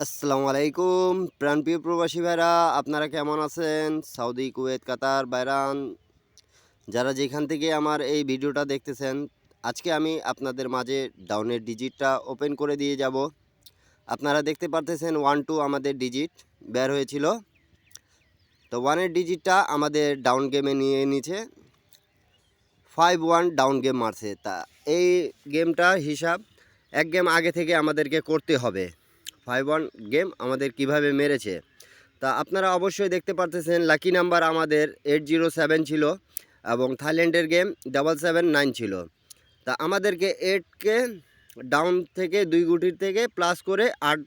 আসসালামু আলাইকুম প্রাণপ্রিয় প্রবাসী ভাইরা, আপনারা কেমন আছেন? সৌদি, কুয়েত, কাতার, বাহরাইন, যারা যেখান থেকে আমার এই ভিডিওটা দেখতেছেন, আজকে আমি আপনাদের মাঝে ডাউনের ডিজিটটা ওপেন করে দিয়ে যাব। আপনারা দেখতে পারতেছেন 1 2 আমাদের ডিজিট বের হয়েছিল। তো 1-এর ডিজিটটা আমাদের ডাউন গেমে নিয়ে নিচ্ছে, 5-1 ডাউন গেম মারছে। তা এই গেমটার হিসাব এক গেম আগে থেকে আমাদেরকে করতে হবে। 5-1 গেম আমাদের কিভাবে মেরেছে তা আপনারা অবশ্যই দেখতে পারতেছেন। লাকি নাম্বার আমাদের 807 ছিল এবং থাইল্যান্ডের গেম 779 ছিল। তা আমাদেরকে 8কে ডাউন থেকে 2 গুটির থেকে প্লাস করে 8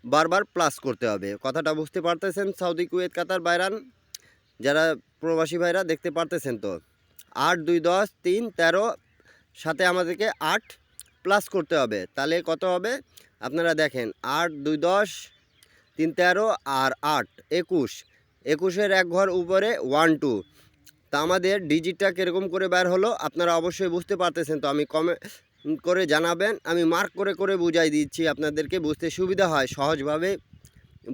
বারবার প্লাস করতে হবে। কথাটা বুঝতে পারতেছেন? সৌদি, কুয়েত, কাতার, বাহরাইন যারা প্রবাসী ভাইরা দেখতে পারতেছেন তো। 8 2 10 3 13 সাথে আমাদেরকে 8 প্লাস করতে হবে। তাহলে কত হবে আপনারা দেখেন। 8 2 10 3 13 আর 8 21, 21-এর এক ঘর উপরে 1 2। তা আমাদের ডিজিটটা কীরকম করে বের হলো আপনারা অবশ্যই বুঝতে পারতেছেন তো। আমি কমেন্ট করে জানাবেন, আমি মার্ক করে করে বুঝাই দিচ্ছি, আপনাদেরকে বুঝতে সুবিধা হয়, সহজভাবে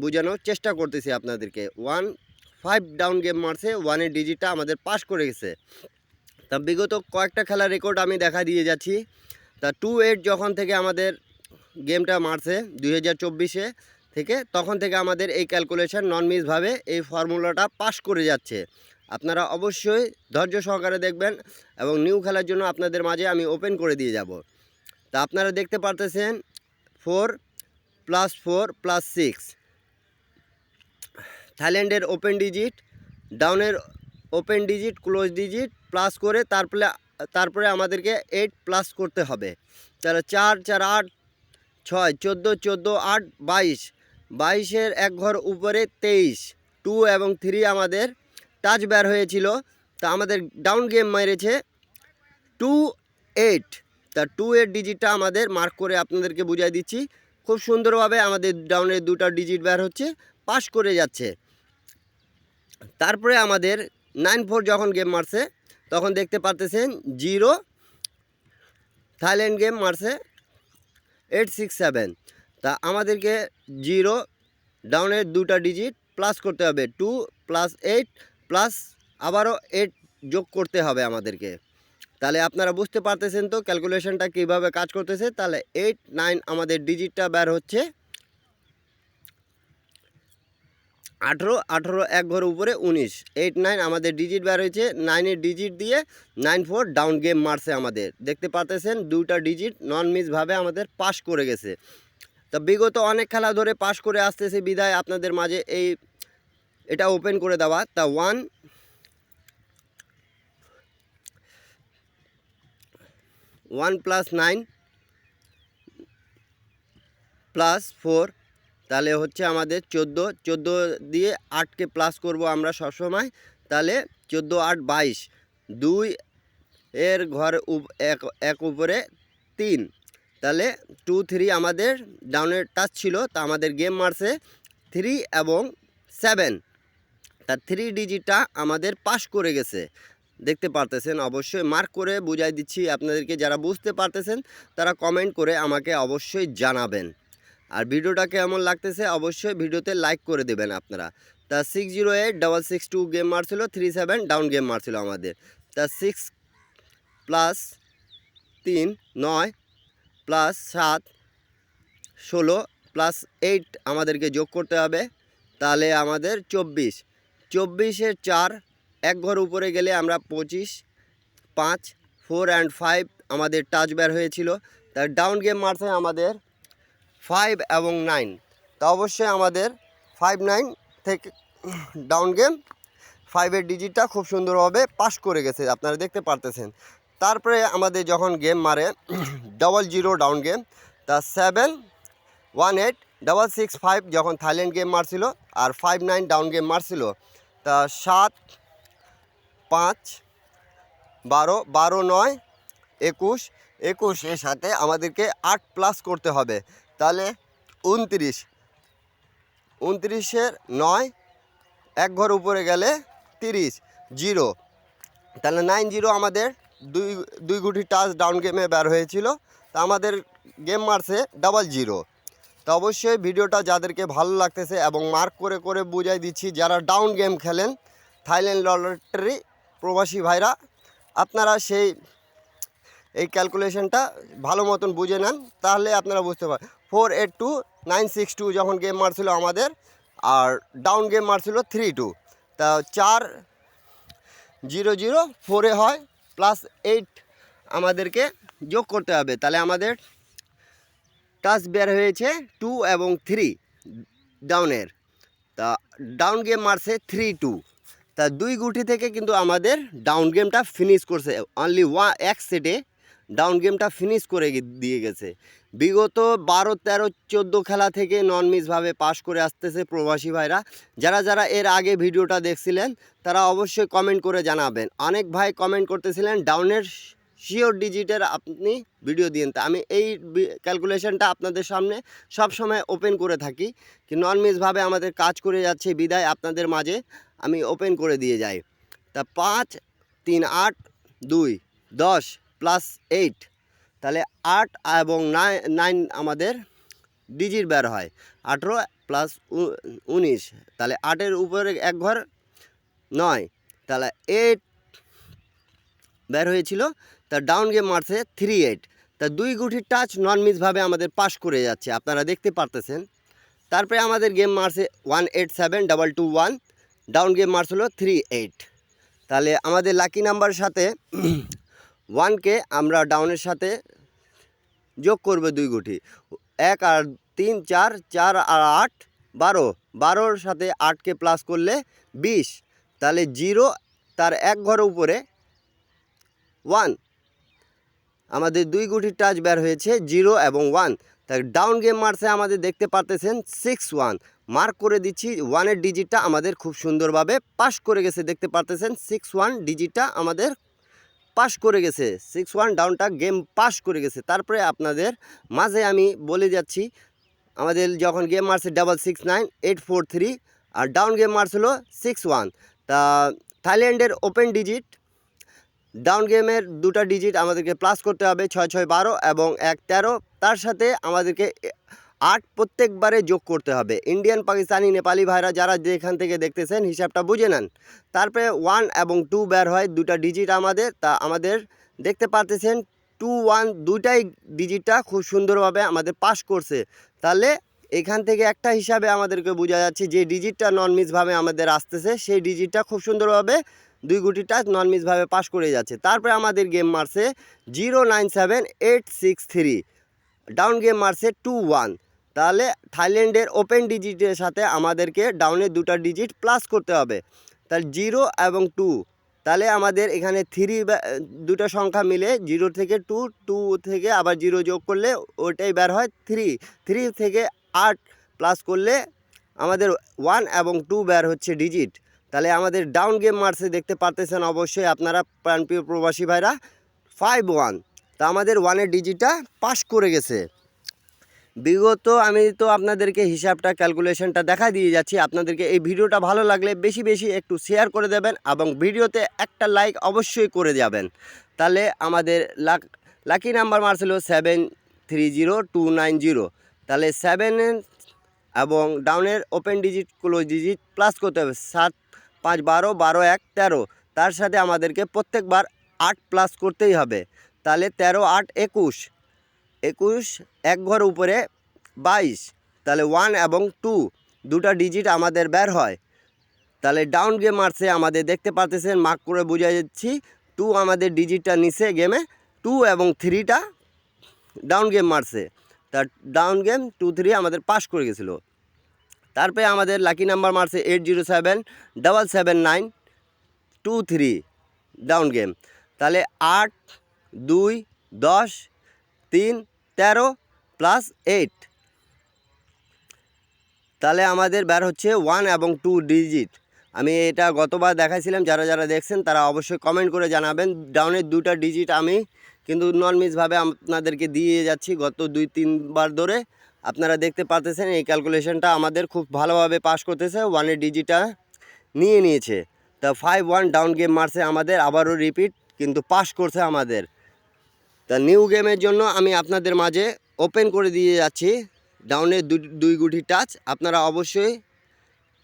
বোঝানোর চেষ্টা করতেছি আপনাদেরকে। 1-5 ডাউন গেম মারছে, 1-এর ডিজিটটা আমাদের পাস করে গেছে। তা বিগত কয়েকটা খেলার রেকর্ড আমি দেখা দিয়ে যাচ্ছি। তা 2-8 যখন থেকে আমাদের গেমটা মারছে 2024-এ থেকে, তখন থেকে আমাদের এই ক্যালকুলেশন নন মিসভাবে এই ফর্মুলাটা পাস করে যাচ্ছে। আপনারা অবশ্যই ধৈর্য সহকারে দেখবেন এবং নিউ খেলার জন্য আপনাদের মাঝে আমি ওপেন করে দিয়ে যাব। তা আপনারা দেখতে পারতেছেন 4 + 4 + 6 থাইল্যান্ডের ওপেন ডিজিট, ডাউনের open digit, close digit plus করে তারপরে আমাদেরকে 8 প্লাস করতে হবে। তাহলে 4 4 8 6 14 14 8 22, 22-এর এক ঘর উপরে 23, 2 এবং 3 আমাদের টাচ বের হয়েছিল। তা আমাদের ডাউন গেম মেরেছে 2 8। তা 2-এর ডিজিটটা আমাদের মার্ক করে আপনাদেরকে বুঝাই দিচ্ছি। খুব সুন্দরভাবে আমাদের ডাউনের দুটো ডিজিট বের হচ্ছে, পাস করে যাচ্ছে। তারপরে আমাদের 9-4 যখন গেম মারছে তখন দেখতে পারতেছেন 0, থাইল্যান্ড গেম মারছে 867। তা আমাদেরকে 0 ডাউনের দুটো ডিজিট প্লাস করতে হবে, 2 + 8 প্লাস আবারও 8 যোগ করতে হবে আমাদেরকে। তাহলে আপনারা বুঝতে পারতেছেন তো ক্যালকুলেশনটা কীভাবে কাজ করতেছে। তাহলে 8 9 আমাদের ডিজিটটা বের হচ্ছে 18, 18 এক ঘর উপরে 19, 8 9 আমাদের ডিজিট বের হয়েছে। 9-এর ডিজিট দিয়ে 9-4 ডাউন গেম মারছে আমাদের। দেখতে পারতেছেন দুটা ডিজিট নন মিসভাবে আমাদের পাস করে গেছে। তা বিগত অনেক খেলা ধরে পাস করে আসতেছে বিদায় আপনাদের মাঝে এটা ওপেন করে দেওয়া। তা 1 + 9 + 4 তাহলে হচ্ছে আমাদের 14, 14 দিয়ে 8কে প্লাস করব আমরা সবসময়। তাহলে 14 8 22, 2 এর ঘর এক উপরে 3। তাহলে 2 3 আমাদের ডাউনের টাচ ছিল। তা আমাদের গেম মারছে 3 এবং 7। তা 3 ডিজিটটা আমাদের পাস করে গেছে। দেখতে পারতেছেন, অবশ্যই মার্ক করে বুঝাই দিচ্ছি আপনাদেরকে। যারা বুঝতে পারতেছেন তারা কমেন্ট করে আমাকে অবশ্যই জানাবেন। আর ভিডিওটা কেমন লাগতেছে অবশ্যই ভিডিওতে লাইক করে দেবেন আপনারা। তা 608 662 গেম মারছিল, 37 ডাউন গেম মারছিল আমাদের। তা 6 + 3 9 + 7 16 + 8 আমাদেরকে যোগ করতে হবে। তাহলে আমাদের 24, 24-এর 4 এক ঘর উপরে গেলে আমরা 25, 5 4 and 5 আমাদের টাচ বের হয়েছিল। তার ডাউন গেম মারছে আমাদের 5 এবং 9। তা অবশ্যই আমাদের 5 9 থেকে ডাউন গেম 5-এর ডিজিটটা খুব সুন্দরভাবে পাস করে গেছে, আপনারা দেখতে পারতেছেন। তারপরে আমাদের যখন গেম মারে 00 ডাউন গেম, তা 7 1 8 6 5 যখন থাইল্যান্ড গেম মারছিল, আর 5 9 ডাউন গেম মারছিল। তা 7 5 12 12 9 21, 21 এর সাথে আমাদেরকে 8 প্লাস করতে হবে। তাহলে 29, 29-এর 9 এক ঘর উপরে গেলে 30 0। তাহলে 90 আমাদের দুই গুটি টাচ ডাউন গেমে বের হয়েছিল। তা আমাদের গেম মারছে 00। তো অবশ্যই ভিডিওটা যাদেরকে ভালো লাগতেছে এবং মার্ক করে করে বুঝাই দিচ্ছি, যারা ডাউন গেম খেলেন থাইল্যান্ড লটারি প্রবাসী ভাইরা, আপনারা এই ক্যালকুলেশনটা ভালো মতন বুঝে নেন, তাহলে আপনারা বুঝতে পারেন। 482962 যখন গেম মারছিল আমাদের, আর ডাউন গেম মারছিল 32, তা 4004 হয়, +8 আমাদেরকে যোগ করতে হবে। তাহলে আমাদের টাচ বের হয়েছে 2 এবং 3 ডাউনের। তা ডাউন গেম মারছে 3-2, তা 2 গুটি থেকে কিন্তু আমাদের ডাউন গেমটা ফিনিশ করছে। অনলি এক সেটে ডাউন গেমটা ফিনিশ করে দিয়ে গেছে। বিগত 12, 13, 14 খেলা থেকে নন মিসভাবে পাস করে আসতেছে প্রবাসী ভাইরা। যারা যারা এর আগে ভিডিওটা দেখছিলেন তারা অবশ্যই কমেন্ট করে জানাবেন। অনেক ভাই কমেন্ট করতেছিলেন ডাউনের শিওর ডিজিটের আপনি ভিডিও দিন। তা আমি এই ক্যালকুলেশনটা আপনাদের সামনে সব সময় ওপেন করে থাকি, কি নন মিসভাবে আমাদের কাজ করে যাচ্ছে বিদায় আপনাদের মাঝে আমি ওপেন করে দিয়ে যাই। তা 5, 3, 8, 2, 10 +8, তাহলে 8 এবং 9 আমাদের ডিজিট বের হয়। 18 + 19, তাহলে 8-এর উপরে এক ঘর 9, তাহলে 8 বের হয়েছিল। তা ডাউন গেম মারছে 38, তা 2 গুটির টাচ নন মিসভাবে আমাদের পাস করে যাচ্ছে, আপনারা দেখতে পারতেছেন। তারপরে আমাদের গেম মারছে 187221, ডাউন গেম মারছিল 38। তাহলে আমাদের লাকি নাম্বারের সাথে 1কে আমরা ডাউনের সাথে যোগ করবে 2 গুটি, 1 আর 3 4, 4 আর 8 12, 12-র সাথে 8কে প্লাস করলে 20, তাহলে 0, তার এক ঘর উপরে 1, আমাদের 2 গুটির টাচ বের হয়েছে 0 এবং 1। তাই ডাউন গেম মারছে আমাদের দেখতে পারতেছেন 61, মার্ক করে দিচ্ছি 1-এর ডিজিটটা আমাদের খুব সুন্দরভাবে পাস করে গেছে, দেখতে পারতেছেন 61 ডিজিটটা আমাদের পাস করে গেছে, 61 ডাউনটা গেম পাস করে গেছে। তারপরে আপনাদের মাঝে আমি বলে যাচ্ছি, আমাদের যখন গেম মারছে 669843 আর ডাউন গেম মারছিল 61, তা থাইল্যান্ডের ওপেন ডিজিট ডাউন গেমের 2টা ডিজিট আমাদেরকে প্লাস করতে হবে, 6 6 12 এবং 1 13, তার সাথে আমাদেরকে 8 প্রত্যেকবারে যোগ করতে হবে। ইন্ডিয়ান, পাকিস্তানি, নেপালি ভাইরা যারা যেখান থেকে দেখতেছেন হিসাবটা বুঝে নেন। তারপরে 1 এবং 2 বের হয় 2টা ডিজিট আমাদের, তা আমাদের দেখতে পারতেছেন 2 1 দুটাই ডিজিটটা খুব সুন্দরভাবে আমাদের পাস করছে। তাহলে এখান থেকে একটা হিসাবে আমাদেরকে বোঝা যাচ্ছে যে ডিজিটটা নন মিসভাবে আমাদের আসতেছে, সেই ডিজিটটা খুব সুন্দরভাবে 2 গুটিটা নন মিসভাবে পাস করে যাচ্ছে। তারপরে আমাদের গেম মারছে 097863, ডাউন গেম মারছে 21, তাহলে থাইল্যান্ডের ওপেন ডিজিটের সাথে আমাদেরকে ডাউনের 2টা ডিজিট প্লাস করতে হবে, তাহলে 0 এবং 2, তাহলে আমাদের এখানে 3 দুটো সংখ্যা মিলে 0 থেকে 2, 2 থেকে আবার 0 যোগ করলে ওটাই বের হয় 3, 3 থেকে 8 প্লাস করলে আমাদের 1 এবং 2 বের হচ্ছে ডিজিট। তাহলে আমাদের ডাউন গেম মারছে দেখতে পারতেছেন অবশ্যই আপনারা প্রাণপ্রিয় প্রবাসী ভাইরা 51, তা আমাদের 1-এর ডিজিটটা পাস করে গেছে। বিগত আমি তো আপনাদেরকে হিসাবটা ক্যালকুলেশনটা দেখা দিয়ে যাচ্ছি। আপনাদেরকে এই ভিডিওটা ভালো লাগলে বেশি বেশি একটু শেয়ার করে দেবেন এবং ভিডিওতে একটা লাইক অবশ্যই করে যাবেন। তাহলে আমাদের লাকি নাম্বার মারছিল 730290, তাহলে 7 এবং ডাউনের open digit close digit plus করতে হবে, 7 5 12 12 1 13, তার সাথে আমাদেরকে প্রত্যেকবার 8 প্লাস করতেই হবে। তাহলে 13 8 21, 21 এক ঘর উপরে 22, তাহলে 1 এবং 2 দুটা ডিজিট আমাদের বের হয়। তাহলে ডাউন গেম মারছে আমাদের দেখতে পারতেছেন, মার্ক করে বোঝা যাচ্ছি 2 আমাদের ডিজিটটা নিচে গেমে 2 এবং 3টা ডাউন গেম মারছে, তার ডাউন গেম 2 3 আমাদের পাস করে গেছিলো। তারপরে আমাদের লাকি নাম্বার মারছে 80777923, ডাউন গেম, তাহলে 8 2 10 3 13 +8, তাহলে আমাদের বের হচ্ছে 1 এবং 2 ডিজিট। আমি এটা গতবার দেখাইছিলাম, যারা যারা দেখছেন তারা অবশ্যই কমেন্ট করে জানাবেন। ডাউনের 2টা ডিজিট আমি কিন্তু নন মিসভাবে আপনাদেরকে দিয়ে যাচ্ছি গত 2-3 বার ধরে, আপনারা দেখতে পারতেছেন এই ক্যালকুলেশনটা আমাদের খুব ভালোভাবে পাস করতেছে, 1-এর ডিজিটটা নিয়ে নিয়েছে। তা 51 ডাউন গেম মারছে আমাদের, আবারও রিপিট কিন্তু পাস করছে আমাদের। তা নিউ গেমের জন্য আমি আপনাদের মাঝে ওপেন করে দিয়ে যাচ্ছি ডাউনে দুই গুটি টাচ। আপনারা অবশ্যই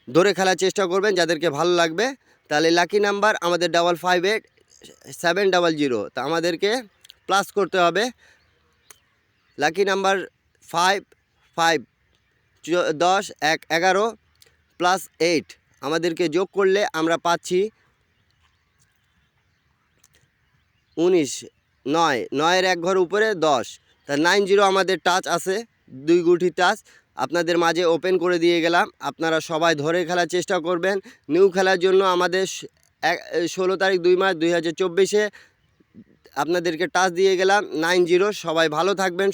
ধরে খেলার চেষ্টা করবেন যাদেরকে ভালো লাগবে। তাহলে লাকি নাম্বার আমাদের 558700। তা আমাদেরকে প্লাস করতে হবে লাকি নাম্বার 5 5 10 1 11 প্লাস 8 আমাদেরকে যোগ করলে আমরা পাচ্ছি 19 9 9-এর এক ঘর উপরে 10। তা 90 আমাদের টাচ আছে, দুই গুটি টাচ আপনাদের মাঝে ওপেন করে দিয়ে গেলাম। আপনারা সবাই ধরে খেলার চেষ্টা করবেন। নিউ খেলার জন্য আমাদের 16 তারিখ 2 মাস 2024-এ আপনাদেরকে টাচ দিয়ে গেলাম 90। সবাই ভালো থাকবেন।